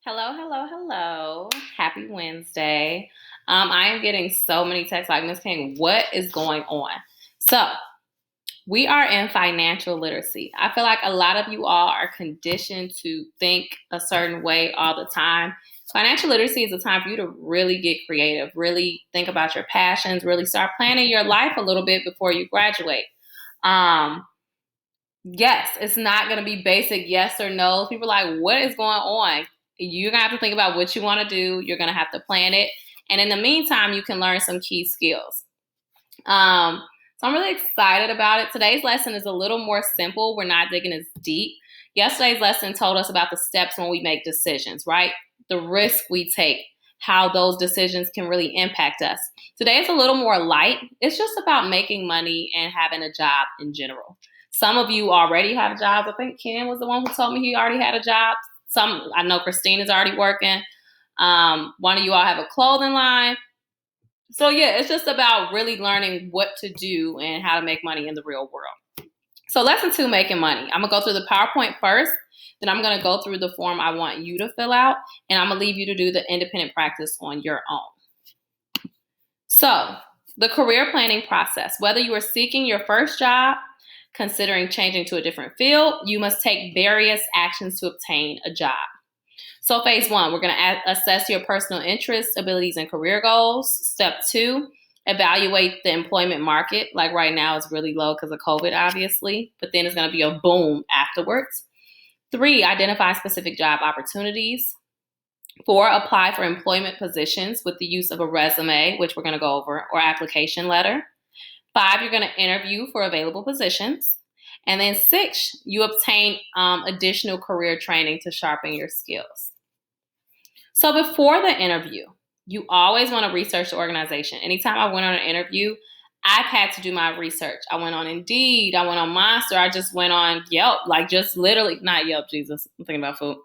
Hello, hello, hello. Happy Wednesday. I am getting so many texts like, Miss King, what is going on? So, we are in financial literacy. I feel like a lot of you all are conditioned to think a certain way all the time. Financial literacy is a time for you to really get creative, really think about your passions, really start planning your life a little bit before you graduate. Um, Yes, it's not going to be basic yes or no. People are like, what is going on? You're going to have to think about what you want to do. You're going to have to plan it. And in the meantime, you can learn some key skills. Um, so I'm really excited about it. Today's lesson is a little more simple. We're not digging as deep. Yesterday's lesson told us about the steps when we make decisions, right? The risk we take, how those decisions can really impact us. Today is a little more light. It's just about making money and having a job in general. Some of you already have jobs. I think Ken was the one who told me he already had a job. I know Christina's already working. One of you all have a clothing line. So yeah, it's just about really learning what to do and how to make money in the real world. So lesson 2, making money. I'm gonna go through the PowerPoint first, then I'm gonna go through the form I want you to fill out, and I'm gonna leave you to do the independent practice on your own. So the career planning process, whether you are seeking your first job, considering changing to a different field, you must take various actions to obtain a job. So phase 1, we're going to assess your personal interests, abilities, and career goals. Step 2, evaluate the employment market. Like right now, it's really low because of COVID, obviously, but then it's going to be a boom afterwards. 3, identify specific job opportunities. 4, apply for employment positions with the use of a resume, which we're going to go over, or application letter. 5, you're going to interview for available positions. And then 6, you obtain additional career training to sharpen your skills. So before the interview, you always want to research the organization. Anytime I went on an interview, I've had to do my research. I went on Indeed, I went on Monster, I just went on Yelp, like just literally, not Yelp, Jesus, I'm thinking about food.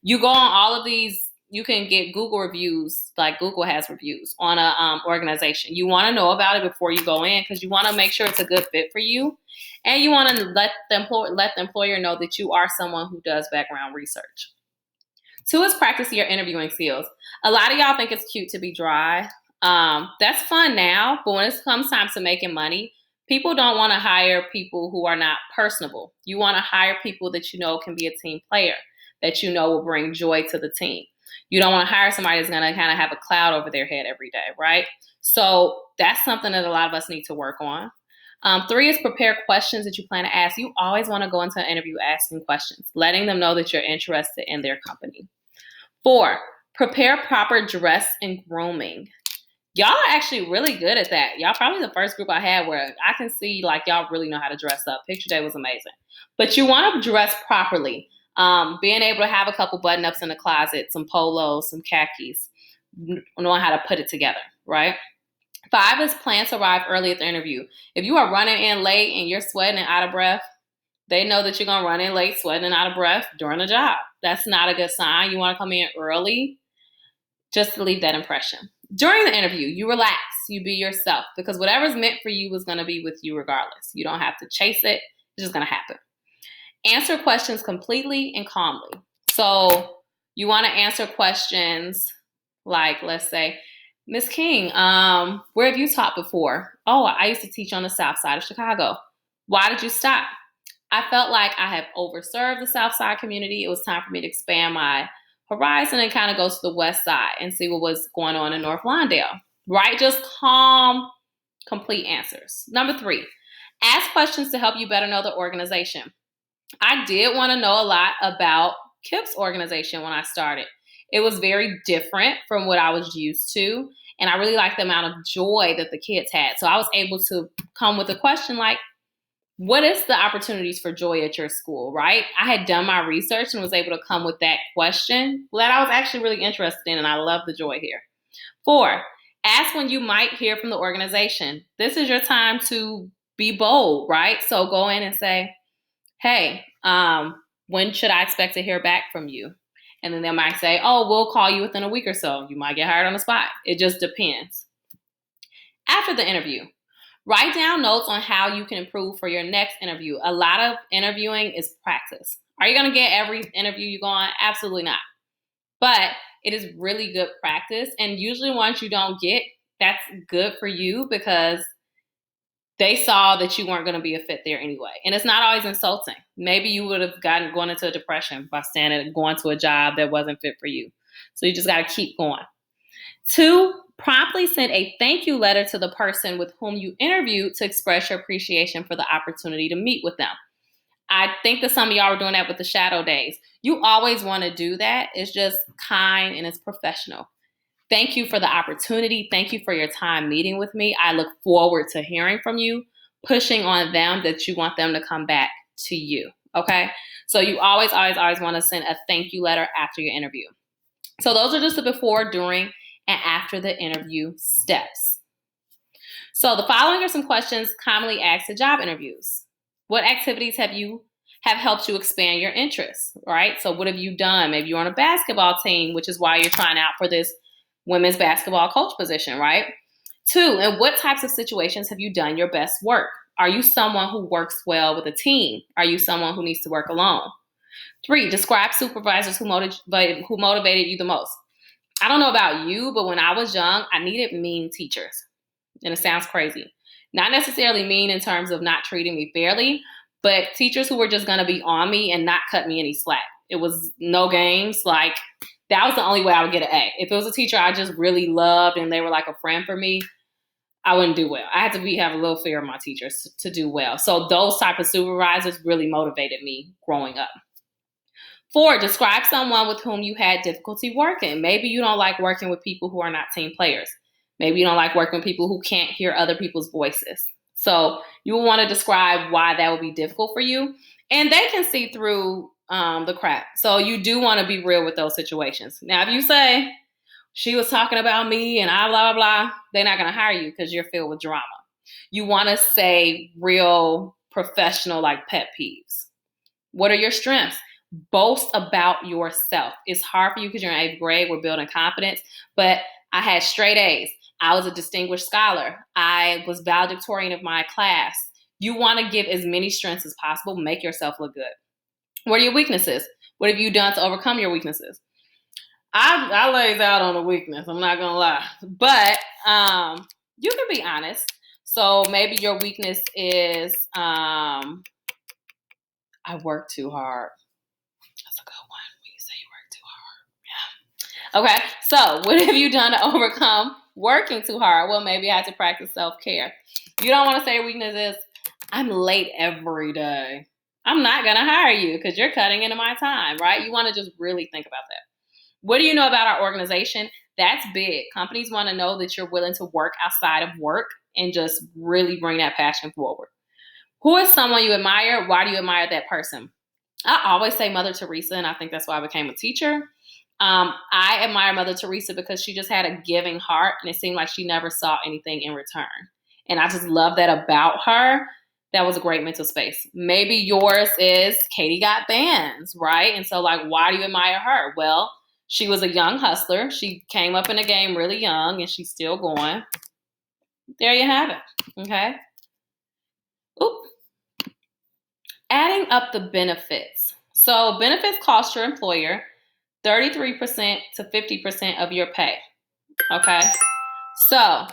You go on all of these, you can get Google reviews, like Google has reviews on a organization. You want to know about it before you go in because you want to make sure it's a good fit for you. And you want to let the employer know that you are someone who does background research. 2 is practice your interviewing skills. A lot of y'all think it's cute to be dry. That's fun now, but when it comes time to making money, people don't want to hire people who are not personable. You want to hire people that you know can be a team player, that you know will bring joy to the team. You don't want to hire somebody that's going to kind of have a cloud over their head every day, right? So that's something that a lot of us need to work on. 3 is prepare questions that you plan to ask. You always want to go into an interview asking questions, letting them know that you're interested in their company. 4, prepare proper dress and grooming. Y'all are actually really good at that. Y'all probably the first group I had where I can see like y'all really know how to dress up. Picture day was amazing. But you want to dress properly. Being able to have a couple button-ups in the closet, some polos, some khakis, knowing how to put it together, right? 5 is plan to arrive early at the interview. If you are running in late and you're sweating and out of breath, they know that you're going to run in late, sweating and out of breath during the job. That's not a good sign. You want to come in early just to leave that impression. During the interview, you relax, you be yourself, because whatever's meant for you is going to be with you regardless. You don't have to chase it. It's just going to happen. Answer questions completely and calmly. So you want to answer questions like, let's say, Miss King, where have you taught before? Oh, I used to teach on the south side of Chicago. Why did you stop? I felt like I have overserved the South Side community. It was time for me to expand my horizon and kind of go to the West Side and see what was going on in North Lawndale, right? Just calm, complete answers. Number 3, ask questions to help you better know the organization. I did want to know a lot about Kip's organization when I started. It was very different from what I was used to, and I really liked the amount of joy that the kids had. So I was able to come with a question like, what is the opportunities for joy at your school, right? I had done my research and was able to come with that question that I was actually really interested in, and I love the joy here. 4, ask when you might hear from the organization. This is your time to be bold, right? So go in and say, hey, when should I expect to hear back from you? And then they might say, oh, we'll call you within a week or so. You might get hired on the spot. It just depends. After the interview, write down notes on how you can improve for your next interview. A lot of interviewing is practice. Are you going to get every interview you go on? Absolutely not. But it is really good practice. And usually once you don't get, that's good for you because they saw that you weren't going to be a fit there anyway. And it's not always insulting. Maybe you would have gone into a depression by standing and going to a job that wasn't fit for you. So you just got to keep going. 2, promptly send a thank you letter to the person with whom you interviewed to express your appreciation for the opportunity to meet with them. I think that some of y'all are doing that with the shadow days. You always want to do that. It's just kind and it's professional. Thank you for the opportunity. Thank you for your time meeting with me. I look forward to hearing from you, pushing on them that you want them to come back to you. Okay? So you always want to send a thank you letter after your interview. So those are just the before, during, and after the interview steps. So the following are some questions commonly asked at job interviews. What activities have helped you expand your interests, right? So what have you done? Maybe you're on a basketball team, which is why you're trying out for this women's basketball coach position, right? 2, in what types of situations have you done your best work? Are you someone who works well with a team? Are you someone who needs to work alone? 3, describe supervisors who motivated you the most. I don't know about you, but when I was young, I needed mean teachers. And it sounds crazy. Not necessarily mean in terms of not treating me fairly, but teachers who were just going to be on me and not cut me any slack. It was no games. Like, that was the only way I would get an A. If it was a teacher I just really loved and they were like a friend for me, I wouldn't do well. I had to have a little fear of my teachers to do well. So those type of supervisors really motivated me growing up. 4, describe someone with whom you had difficulty working. Maybe you don't like working with people who are not team players. Maybe you don't like working with people who can't hear other people's voices. So you will want to describe why that would be difficult for you. And they can see through the crap. So you do want to be real with those situations. Now, if you say, she was talking about me and I blah, blah, blah, they're not going to hire you because you're filled with drama. You want to say real professional, like pet peeves. What are your strengths? Boast about yourself. It's hard for you because you're in 8th grade. We're building confidence. But I had straight A's. I was a distinguished scholar. I was valedictorian of my class. You want to give as many strengths as possible. Make yourself look good. What are your weaknesses? What have you done to overcome your weaknesses? I lays out on a weakness. I'm not going to lie. But you can be honest. So maybe your weakness is I work too hard. That's a good one when you say you work too hard. Yeah. Okay. So what have you done to overcome working too hard? Well, maybe I had to practice self-care. You don't want to say your weakness is, I'm late every day. I'm not going to hire you because you're cutting into my time, right? You want to just really think about that. What do you know about our organization? That's big. Companies want to know that you're willing to work outside of work and just really bring that passion forward. Who is someone you admire? Why do you admire that person? I always say Mother Teresa, and I think that's why I became a teacher. I admire Mother Teresa because she just had a giving heart, and it seemed like she never saw anything in return. And I just love that about her. That was a great mental space. Maybe yours is Katie got bands, right? And so, like, why do you admire her? Well, she was a young hustler. She came up in the game really young, and she's still going. There you have it. Okay. Oop. Adding up the benefits. So benefits cost your employer 33% to 50% of your pay. Okay. So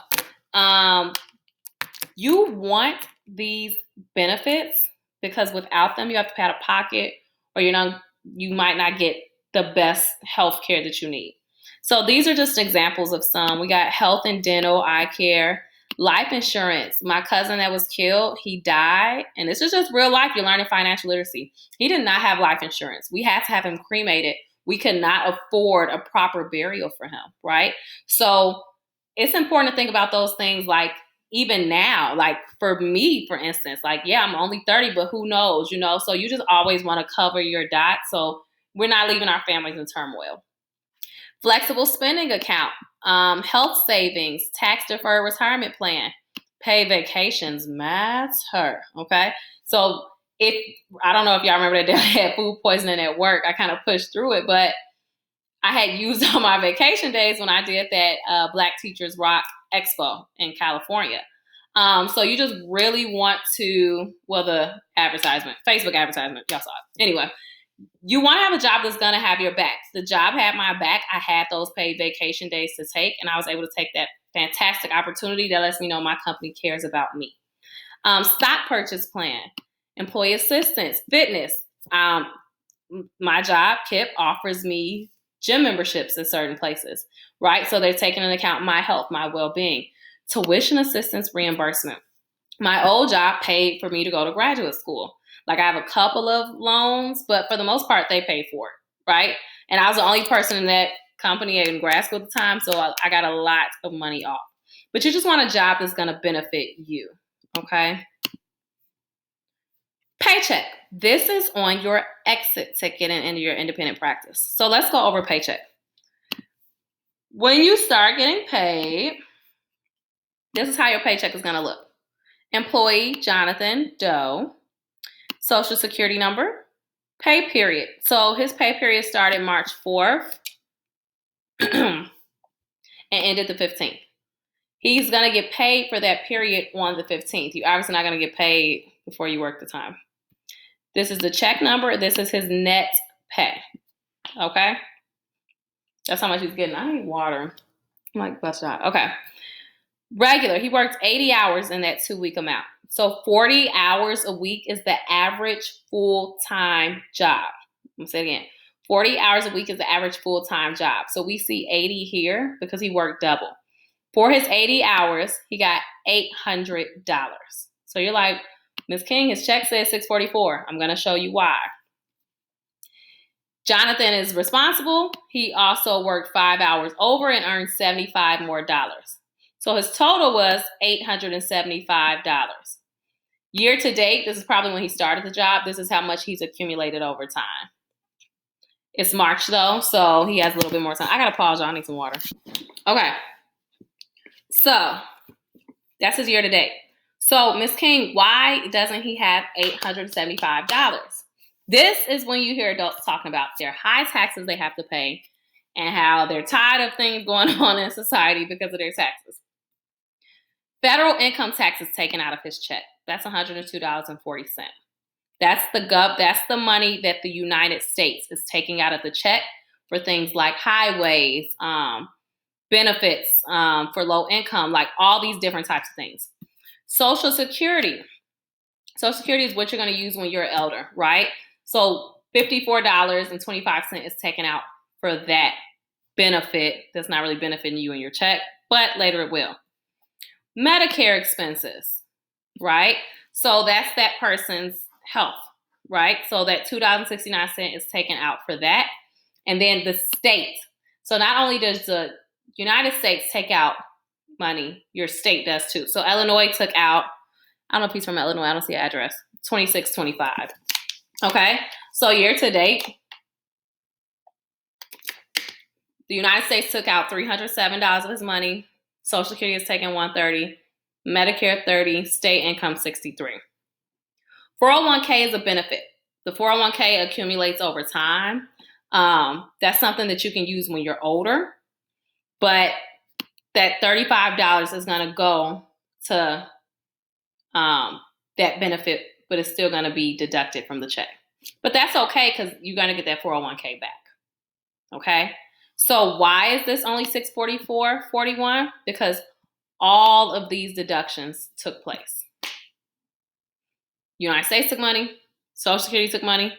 you want these benefits because without them, you have to pay out of pocket or you might not get the best health care that you need. So these are just examples of some. We got health and dental, eye care, life insurance. My cousin that was killed, he died. And this is just real life. You're learning financial literacy. He did not have life insurance. We had to have him cremated. We could not afford a proper burial for him, right? So it's important to think about those things, like even now, like for me, for instance, like, yeah, I'm only 30, but who knows, So you just always want to cover your dots so we're not leaving our families in turmoil. Flexible spending account, health savings, tax deferred retirement plan, paid vacations matter, okay? So I don't know if y'all remember that day I had food poisoning at work. I kind of pushed through it, but I had used all my vacation days when I did that Black Teachers Rock Expo in California. So you just really want to, the Facebook advertisement, y'all saw it. Anyway, You want to have a job that's going to have your back. The job had my back. I had those paid vacation days to take, and I was able to take that fantastic opportunity that lets me know my company cares about me. Stock purchase plan, employee assistance, fitness. My job, KIP, offers me gym memberships in certain places, right? So they're taking into account my health, my well-being. Tuition assistance reimbursement. My old job paid for me to go to graduate school. Like I have a couple of loans, but for the most part, they pay for it, right? And I was the only person in that company in grad school at the time, so I got a lot of money off. But you just want a job that's going to benefit you, okay? Paycheck. This is on your exit ticket and into your independent practice. So let's go over paycheck. When you start getting paid, this is how your paycheck is going to look. Employee Jonathan Doe, Social Security number, pay period. So his pay period started March 4th and ended the 15th. He's going to get paid for that period on the 15th. You're obviously not going to get paid before you work the time. This is the check number. This is his net pay. Okay? That's how much he's getting. I need water. I'm like, bust out. Okay. Regular. He worked 80 hours in that 2-week amount. So 40 hours a week is the average full-time job. I'm going to say it again. 40 hours a week is the average full-time job. So we see 80 here because he worked double. For his 80 hours, he got $800. So you're like, Ms. King, his check says $644. I'm going to show you why. Jonathan is responsible. He also worked 5 hours over and earned $75 more. So his total was $875. Year to date, this is probably when he started the job. This is how much he's accumulated over time. It's March though, so he has a little bit more time. I gotta pause, y'all. I need some water. Okay. So that's his year to date. So Ms. King, why doesn't he have $875? This is when you hear adults talking about their high taxes they have to pay and how they're tired of things going on in society because of their taxes. Federal income tax is taken out of his check. That's $102.40. That's the money that the United States is taking out of the check for things like highways, benefits for low income, like all these different types of things. Social Security. Social Security is what you're going to use when you're an elder, right? So $54.25 is taken out for that benefit that's not really benefiting you in your check, but later it will. Medicare expenses, right? So that's that person's health, right? So that $2.69 is taken out for that. And then the state. So not only does the United States take out money, your state does too. So Illinois took out, I don't know if he's from Illinois, I don't see an address, $26.25. Okay, so year to date, the United States took out $307 of his money. Social Security is taking $130, Medicare $30, state income $63. 401k is a benefit. The 401k accumulates over time. That's something that you can use when you're older, but that $35 is going to go to that benefit, but it's still going to be deducted from the check. But that's okay because you're going to get that 401k back. Okay? So why is this only $644.41? Because all of these deductions took place. United States took money, Social Security took money,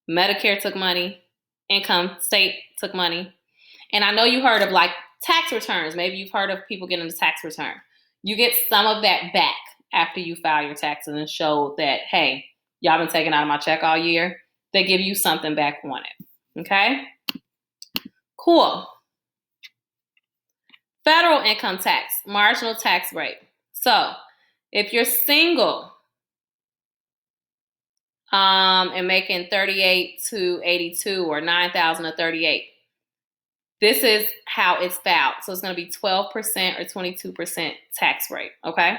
Medicare took money, income state took money. And I know you heard of like tax returns. Maybe you've heard of people getting a tax return. You get some of that back after you file your taxes and show that, hey, y'all been taking out of my check all year. They give you something back on it. Okay? Cool. Federal income tax, marginal tax rate. So if you're single and making 38 to 82 or 9,000 to 38, this is how it's filed. So it's going to be 12% or 22% tax rate. Okay.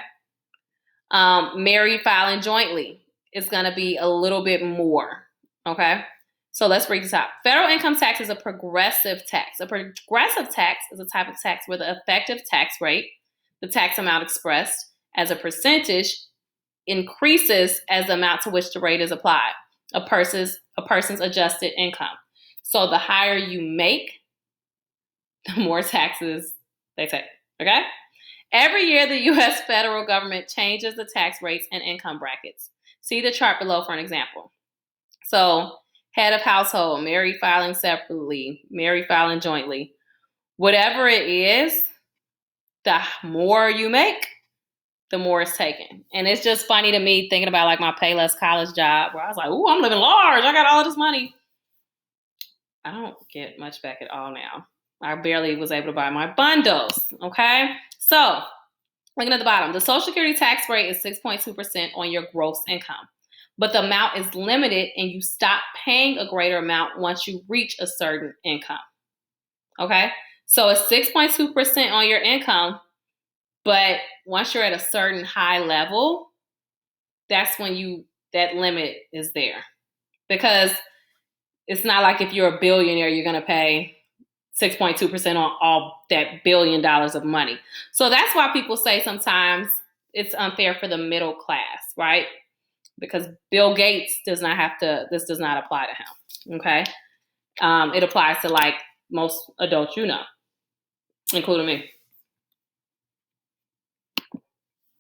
Married filing jointly is going to be a little bit more. Okay. So let's break this out. Federal income tax is a progressive tax. A progressive tax is a type of tax where the effective tax rate, the tax amount expressed as a percentage, increases as the amount to which the rate is applied. A person's a person's adjusted income. So the higher you make, the more taxes they take, okay? Every year, the U.S. federal government changes the tax rates and income brackets. See the chart below for an example. So head of household, married filing separately, married filing jointly. Whatever it is, the more you make, the more it's taken. And it's just funny to me thinking about like my Payless college job where I was like, ooh, I'm living large. I got all of this money. I don't get much back at all now. I barely was able to buy my bundles, okay? So looking at the bottom, the Social Security tax rate is 6.2% on your gross income. But the amount is limited and you stop paying a greater amount once you reach a certain income. Okay? So it's 6.2% on your income, but once you're at a certain high level, that's when that limit is there. Because it's not like if you're a billionaire, you're going to pay 6.2% on all that $1 billion of money. So that's why people say sometimes it's unfair for the middle class, right? Because Bill Gates this does not apply to him, okay? It applies to like most adults including me.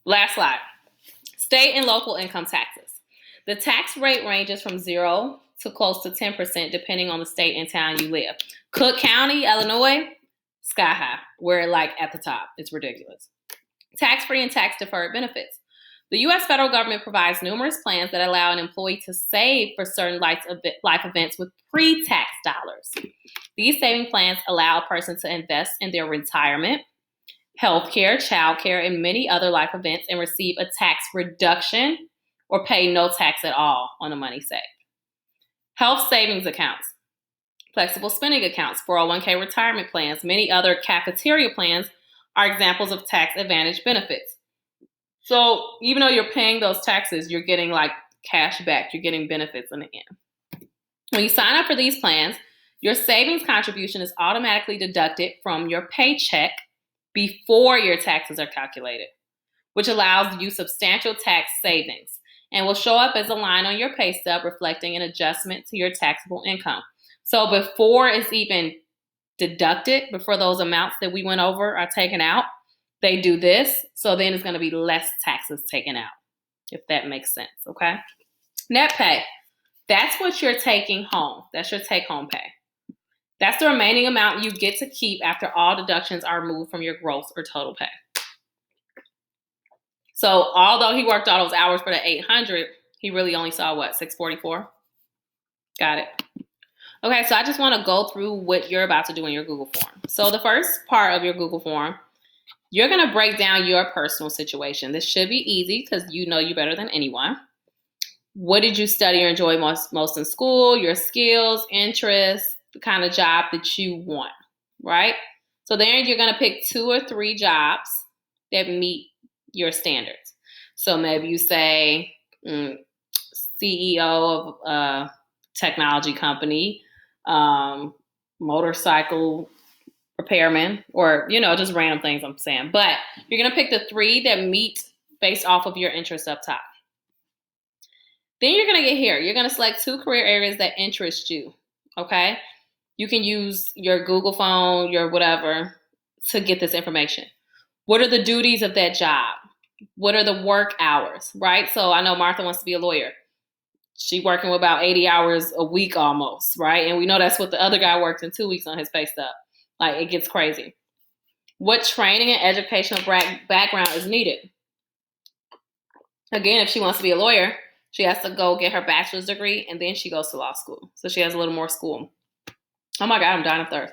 Last slide. State and local income taxes. The tax rate ranges from 0 to close to 10% depending on the state and town you live. Cook County, Illinois, sky high. We're like at the top. It's ridiculous. Tax-free and tax-deferred benefits. The U.S. federal government provides numerous plans that allow an employee to save for certain life events with pre-tax dollars. These saving plans allow a person to invest in their retirement, healthcare, childcare, and many other life events and receive a tax reduction or pay no tax at all on the money saved. Health savings accounts, flexible spending accounts, 401k retirement plans, many other cafeteria plans are examples of tax advantage benefits. So even though you're paying those taxes, you're getting like cash back. You're getting benefits in the end. When you sign up for these plans, your savings contribution is automatically deducted from your paycheck before your taxes are calculated, which allows you substantial tax savings and will show up as a line on your pay stub reflecting an adjustment to your taxable income. So before it's even deducted, before those amounts that we went over are taken out, they do this, so then it's going to be less taxes taken out, if that makes sense, okay? Net pay, that's what you're taking home. That's your take-home pay. That's the remaining amount you get to keep after all deductions are removed from your gross or total pay. So although he worked all those hours for the $800, he really only saw what, $644? Got it. Okay, so I just want to go through what you're about to do in your Google form. So the first part of your Google form, you're going to break down your personal situation. This should be easy because you know you better than anyone. What did you study or enjoy most in school, your skills, interests, the kind of job that you want, right? So then you're going to pick 2 or 3 jobs that meet your standards. So maybe you say CEO of a technology company, motorcycle repairman, or, just random things I'm saying. But you're going to pick the 3 that meet based off of your interests up top. Then you're going to get here. You're going to select 2 career areas that interest you, okay? You can use your Google phone, your whatever, to get this information. What are the duties of that job? What are the work hours, right? So I know Martha wants to be a lawyer. She working with about 80 hours a week almost, right? And we know that's what the other guy works in 2 weeks on his pay stub. Like, it gets crazy. What training and educational background is needed? Again, if she wants to be a lawyer, she has to go get her bachelor's degree, and then she goes to law school. So she has a little more school. Oh my God, I'm dying of thirst.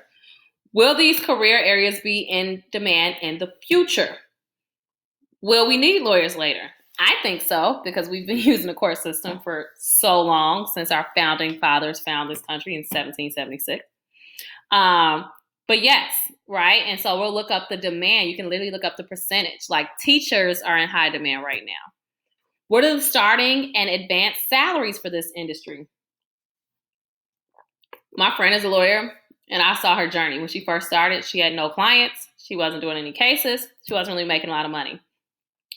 Will these career areas be in demand in the future? Will we need lawyers later? I think so, because we've been using the court system for so long, since our founding fathers found this country in 1776. But yes, right? And so we'll look up the demand. You can literally look up the percentage. Like, teachers are in high demand right now. What are the starting and advanced salaries for this industry? My friend is a lawyer, and I saw her journey. When she first started, she had no clients. She wasn't doing any cases. She wasn't really making a lot of money.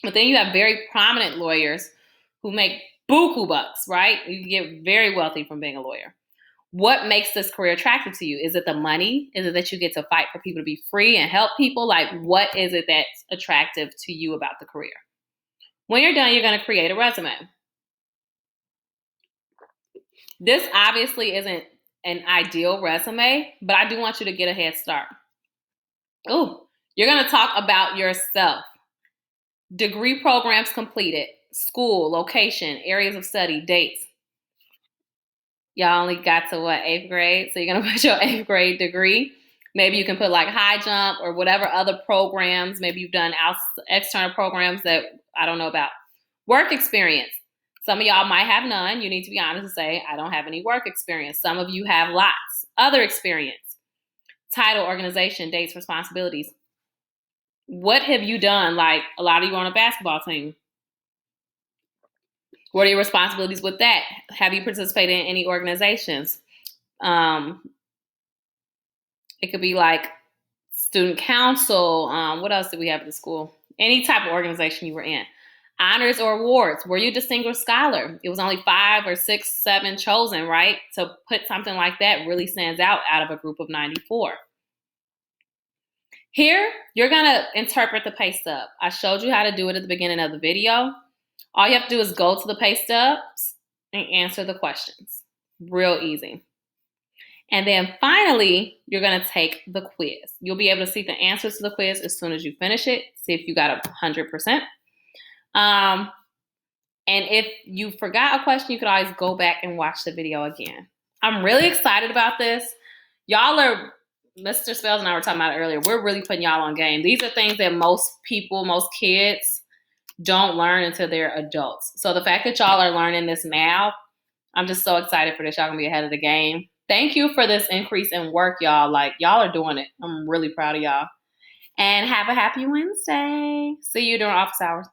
But then you have very prominent lawyers who make buku bucks, right? You can get very wealthy from being a lawyer. What makes this career attractive to you? Is it the money? Is it that you get to fight for people to be free and help people? Like, what is it that's attractive to you about the career? When you're done, you're going to create a resume. This obviously isn't an ideal resume, but I do want you to get a head start. Ooh, you're going to talk about yourself. Degree programs completed, school, location, areas of study, dates. Y'all only got to what, 8th grade? So you're going to put your 8th grade degree. Maybe you can put like high jump or whatever other programs. Maybe you've done external programs that I don't know about. Work experience. Some of y'all might have none. You need to be honest and say, I don't have any work experience. Some of you have lots. Other experience. Title, organization, dates, responsibilities. What have you done? Like a lot of you on a basketball team. What are your responsibilities with that? Have you participated in any organizations? It could be like student council. What else did we have at the school? Any type of organization you were in. Honors or awards. Were you a distinguished scholar? It was only 5 or 6, 7 chosen, right? To put something like that really stands out of a group of 94. Here, you're going to interpret the pay stub. I showed you how to do it at the beginning of the video. All you have to do is go to the pay stubs and answer the questions. Real easy. And then finally, you're going to take the quiz. You'll be able to see the answers to the quiz as soon as you finish it. See if you got 100%. And if you forgot a question, you could always go back and watch the video again. I'm really excited about this. Y'all are, Mr. Spells and I were talking about it earlier. We're really putting y'all on game. These are things that most people, most kids don't learn until they're adults. So the fact that y'all are learning this now, I'm just so excited for this. Y'all gonna be ahead of the game. Thank you for this increase in work, y'all. Like, y'all are doing it. I'm really proud of y'all. And have a happy Wednesday. See you during office hours.